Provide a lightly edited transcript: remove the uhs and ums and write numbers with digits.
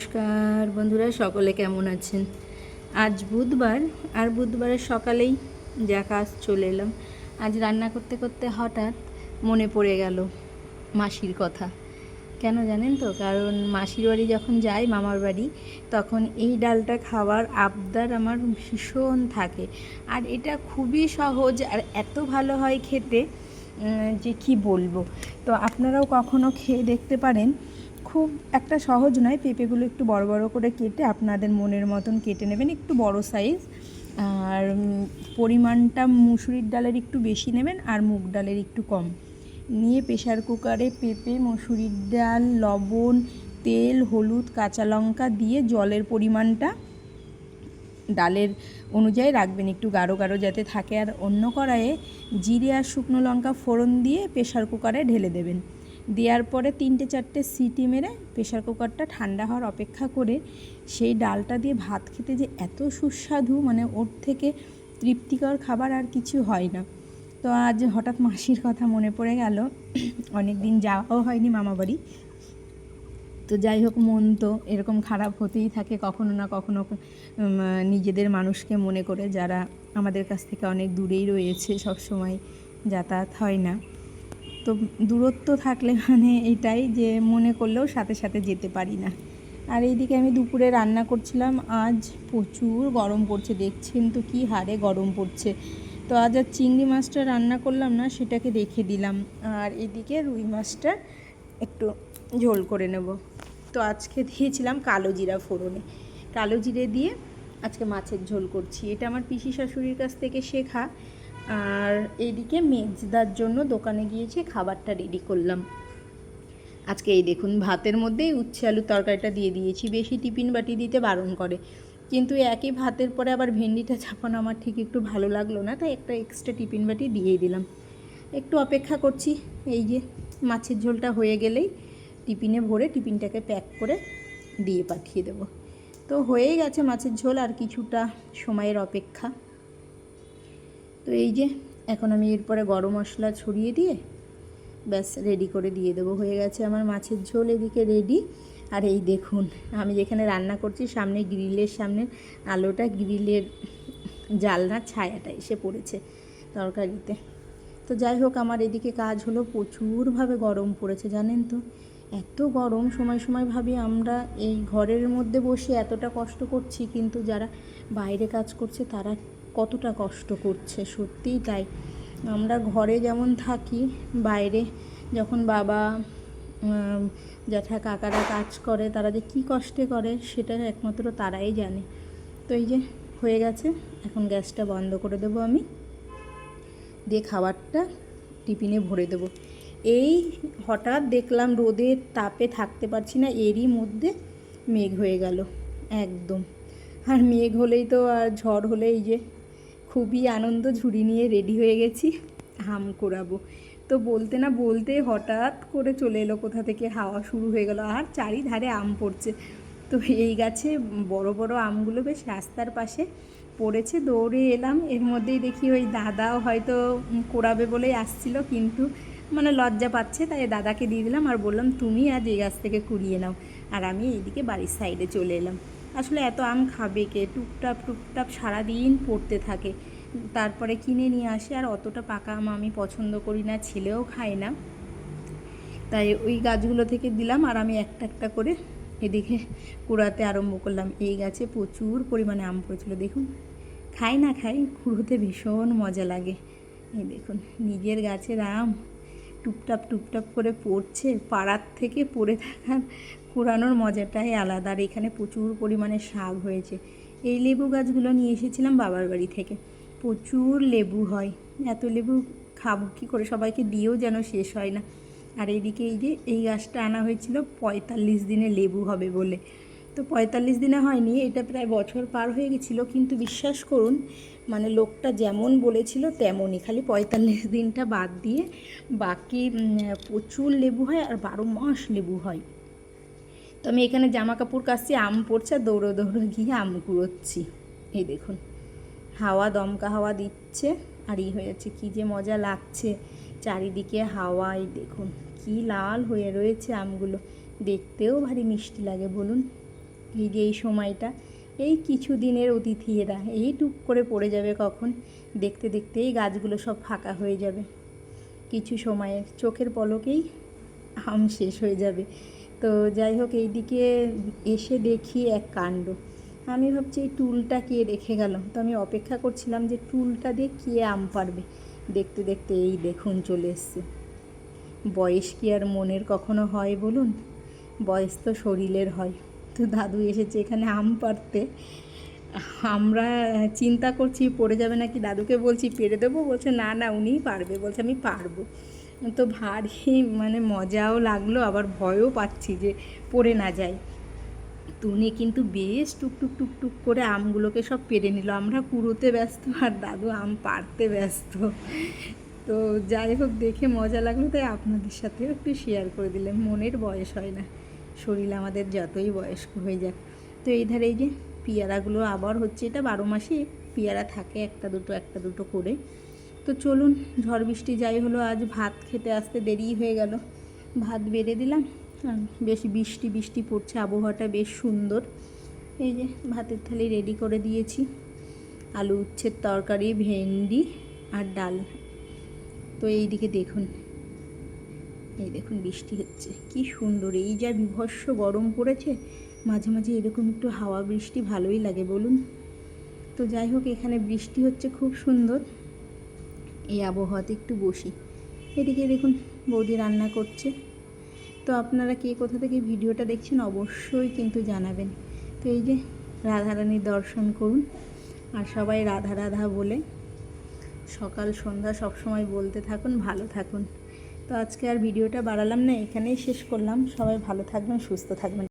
নমস্কার বন্ধুরা, সকলে কেমন আছেন? আজ বুধবার, আর বুধবারের সকালেই যা কাজ চলে এলাম। আজ রান্না করতে করতে হঠাৎ মনে পড়ে গেল মাসির কথা। কেন জানেন তো? কারণ মাসির বাড়ি যখন যাই, মামার বাড়ি, তখন এই ডালটা খাওয়ার আবদার আমার ভীষণ থাকে। আর এটা খুবই সহজ আর এত ভালো হয় খেতে যে কি বলবো। তো আপনারাও কখনো খেয়ে দেখতে পারেন। খুব একটা সহজ নয়। পেঁপেগুলো একটু বড় বড় করে কেটে আপনাদের মনের মতন কেটে নেবেন, একটু বড় সাইজ। আর পরিমাণটা মুসুরির ডালের একটু বেশি নেবেন আর মুগ ডালের একটু কম নিয়ে প্রেশার কুকারে পেঁপে, মুসুরির ডাল, লবণ, তেল, হলুদ, কাঁচা লঙ্কা দিয়ে জলের পরিমাণটা ডালের অনুযায়ী রাখবেন, একটু গাঢ় গাঢ় যাতে থাকে। আর অন্য কড়াইয়ে জিরে আর শুকনো লঙ্কা ফোড়ন দিয়ে প্রেশার কুকারে ঢেলে দেবেন। দেওয়ার পরে 3-4টে সিটি মেরে প্রেশার কুকারটা ঠান্ডা হওয়ার অপেক্ষা করে সেই ডালটা দিয়ে ভাত খেতে যে এত সুস্বাদু, মানে ওর থেকে তৃপ্তিকর খাবার আর কিছু হয় না। তো আজ হঠাৎ মাসির কথা মনে পড়ে গেল। অনেক দিন যাওয়াও হয়নি মামাবাড়ি। তো যাই হোক, মন তো এরকম খারাপ হতেই থাকে কখনো না কখনো, নিজেদের মানুষকে মনে করে, যারা আমাদের কাছ থেকে অনেক দূরেই রয়েছে, সব সময় যাতায়াত হয় না। তো দূরত্ব থাকলে মানে এটাই যে মনে করলেও সাথে সাথে যেতে পারি না। আর এইদিকে আমি দুপুরে রান্না করছিলাম। আজ প্রচুর গরম পড়ছে, দেখছেন তো কি হারে গরম পড়ছে। তো আজ আর চিংড়ি মাছটা রান্না করলাম না, সেটাকে রেখে দিলাম। আর এদিকে রুই মাছটা একটু ঝোল করে নেব। তো আজকে দিয়েছিলাম কালো জিরা ফোড়নে, কালো জিরে দিয়ে আজকে মাছের ঝোল করছি। এটা আমার পিসি শাশুড়ির কাছ থেকে শেখা। আর এইদিকে মেজদার জন্য দোকানে গিয়েছি, খাবারটা রেডি করলাম। আজকে এই দেখুন, ভাতের মধ্যেই উচ্ছে আলুর তরকারিটা দিয়ে দিয়েছি। বেশি টিফিন বাটি দিতে বারণ করে, কিন্তু একই ভাতের পরে আবার ভেন্ডিটা চাপানো আমার ঠিক একটু ভালো লাগলো না, তাই একটা এক্সট্রা টিফিন বাটি দিয়েই দিলাম। একটু অপেক্ষা করছি, এই যে মাছের ঝোলটা হয়ে গেলেই টিফিনে ভরে টিফিনটাকে প্যাক করে দিয়ে পাঠিয়ে দেব। তো হয়েই গেছে মাছের ঝোল, আর কিছুটা সময়ের অপেক্ষা। তো এই যে এখন আমি এরপরে গরম মশলা ছড়িয়ে দিয়ে ব্যাস রেডি করে দিয়ে দেবো। হয়ে গেছে আমার মাছের ঝোল এদিকে রেডি। আর এই দেখুন, আমি যেখানে রান্না করছি সামনে গ্রিলের সামনে আলোটা, গ্রিলের জালনার ছায়াটা এসে পড়েছে তরকারিতে। তো যাই হোক, আমার এদিকে কাজ হলো, প্রচুরভাবে গরম পড়েছে জানেন তো। এত গরম, সময় সময় ভাবি আমরা এই ঘরের মধ্যে বসে এতটা কষ্ট করছি, কিন্তু যারা বাইরে কাজ করছে তারা কতটা কষ্ট করছে। সত্যিই তাই। আমরা ঘরে যেমন থাকি, বাইরে যখন বাবা, জ্যাঠা, কাকারা কাজ করে, তারা যে কী কষ্টে করে সেটা একমাত্র তারাই জানে। তো এই যে হয়ে গেছে, এখন গ্যাসটা বন্ধ করে দেবো আমি, দিয়ে খাবারটা টিফিনে ভরে দেবো। এই হঠাৎ দেখলাম রোদের তাপে থাকতে পারছি না, এরই মধ্যে মেঘ হয়ে গেল একদম। আর মেঘ হলেই তো, আর ঝড় হলেই যে খুবই আনন্দ, ঝুড়ি নিয়ে রেডি হয়ে গেছি, আম কুড়াবো। তো বলতে না বলতে হঠাৎ করে চলে এলো কোথা থেকে, হাওয়া শুরু হয়ে গেল, আর চারিধারে আম পড়ছে। তো এই গাছে বড় বড় আমগুলো বেশ রাস্তার পাশে পড়েছে, দৌড়ে এলাম। এর মধ্যেই দেখি ওই দাদাও হয়তো কুড়াবে বলেই আসছিল, কিন্তু মানে লজ্জা পাচ্ছে, তাই দাদাকে দিয়ে দিলাম আর বললাম তুমি আজ এই গাছ থেকে কুড়িয়ে নাও। আর আমি এইদিকে বাড়ির সাইডে চলে এলাম। আসলে এত আম খাবে কে? টুকটাপ টুকটাপ সারাদিন পড়তে থাকে, তারপরে কিনে নিয়ে আসে। আর অতটা পাকা আম আমি পছন্দ করি না, ছেলেও খায় না, তাই ওই গাছগুলো থেকে দিলাম। আর আমি একটা একটা করে এদিকে কুড়াতে আরম্ভ করলাম। এই গাছে প্রচুর পরিমাণে আম পড়েছিল, দেখুন। খাই না খাই, কুড়োতে ভীষণ মজা লাগে। এই দেখুন, নিজের গাছের আম টুপটাপ টুপটাপ করে পড়ছে, পাড়ার থেকে পড়ে থাকার কুড়ানোর মজাটাই আলাদা। আর এখানে প্রচুর পরিমাণে শাক হয়েছে। এই লেবু গাছগুলো নিয়ে এসেছিলাম বাবার বাড়ি থেকে, প্রচুর লেবু হয়। এত লেবু খাবো কী করে, সবাইকে দিয়েও যেন শেষ হয় না। আর এইদিকে এই যে এই গাছটা আনা হয়েছিল 45 দিনে লেবু হবে বলে, তো 45 দিনে হয়নি, এটা প্রায় বছর পার হয়ে গেছিলো। কিন্তু বিশ্বাস করুন, মানে লোকটা যেমন বলেছিল তেমনই, খালি 45 দিনটা বাদ দিয়ে বাকি প্রচুর লেবু হয়, আর 12 মাস লেবু হয়। তো আমি এখানে জামা কাপড় কাচছি, আম পড়ছে, দৌড়ো দৌড়ো গিয়ে আম কুড়োচ্ছি। এই দেখুন, হাওয়া, দমকা হাওয়া দিচ্ছে, আর এই হয়ে যাচ্ছে, কী যে মজা লাগছে চারিদিকে হাওয়া। এই দেখুন কি লাল হয়ে রয়েছে আমগুলো, দেখতেও ভারী মিষ্টি লাগে বলুন। এই যে এই সময়টা, এই কিছু দিনের অতিথি এরা, এই টুক করে পড়ে যাবে কখন, দেখতে দেখতেই গাছগুলো সব ফাঁকা হয়ে যাবে, কিছু সময়ের চোখের পলকেই আম শেষ হয়ে যাবে। তো যাই হোক, এইদিকে এসে দেখি এক কাণ্ড। আমি ভাবছি এই টুলটা কে রেখে গেল, তো আমি অপেক্ষা করছিলাম যে টুলটা দিয়ে কে আম পারবে। দেখতে দেখতে এই দেখুন চলে এসছে। বয়স কি আর মনের কখনো হয় বলুন, বয়স তো শরীরের হয়। তো দাদু এসেছে এখানে আম পাড়তে। আমরা চিন্তা করছি পড়ে যাবে নাকি, দাদুকে বলছি পেরে দেবো, বলছে না না উনিই পারবে, বলছে আমি পারবো। তো ভারী মানে মজাও লাগলো, আবার ভয়ও পাচ্ছি যে পড়ে না যায়। তো উনি কিন্তু বেশ টুকটুক টুকটুক করে আমগুলোকে সব পেরে নিল। আমরা কুড়োতে ব্যস্ত আর দাদু আম পাড়তে ব্যস্ত। তো যাই হোক, দেখে মজা লাগলো, তাই আপনাদের সাথেও একটু শেয়ার করে দিলাম। মনের বয়স হয় না, শরীর আমাদের যতই বয়স্ক হয়ে যাক। তো এই ধারে এই যে পেয়ারাগুলো আবার হচ্ছে, এটা 12 মাসই পেয়ারা থাকে, একটা দুটো করে। তো চলুন, ঝড় বৃষ্টি যাই হলো, আজ ভাত খেতে আসতে দেরি হয়ে গেল। ভাত বেড়ে দিলাম, বেশ বৃষ্টি বৃষ্টি পড়ছে, আবহাওয়াটা বেশ সুন্দর। এই যে ভাতের থালি রেডি করে দিয়েছি, আলু উচ্ছের তরকারি, ভেন্ডি আর ডাল। তো এই দিকে দেখুন, এই দেখুন বৃষ্টি হচ্ছে, কি সুন্দর। এই যা বিভৎস গরম পড়েছে, মাঝে মাঝে এরকম একটু হাওয়া বৃষ্টি ভালোই লাগে বলুন। তো যাই হোক, এখানে বৃষ্টি হচ্ছে খুব সুন্দর, এই আবহাওয়াতে একটু বসি। এদিকে দেখুন বৌদি রান্না করছে। তো আপনারা কে কোথা থেকে ভিডিওটা দেখছেন অবশ্যই কিন্তু জানাবেন। তো এই যে রাধারানীর দর্শন করুন, আর সবাই রাধা রাধা বলে সকাল সন্ধ্যা সবসময় বলতে থাকুন, ভালো থাকুন। তো আজকে আর ভিডিওটা বাড়ালাম না, এখানেই শেষ করলাম। সবাই ভালো থাকবেন, সুস্থ থাকবেন।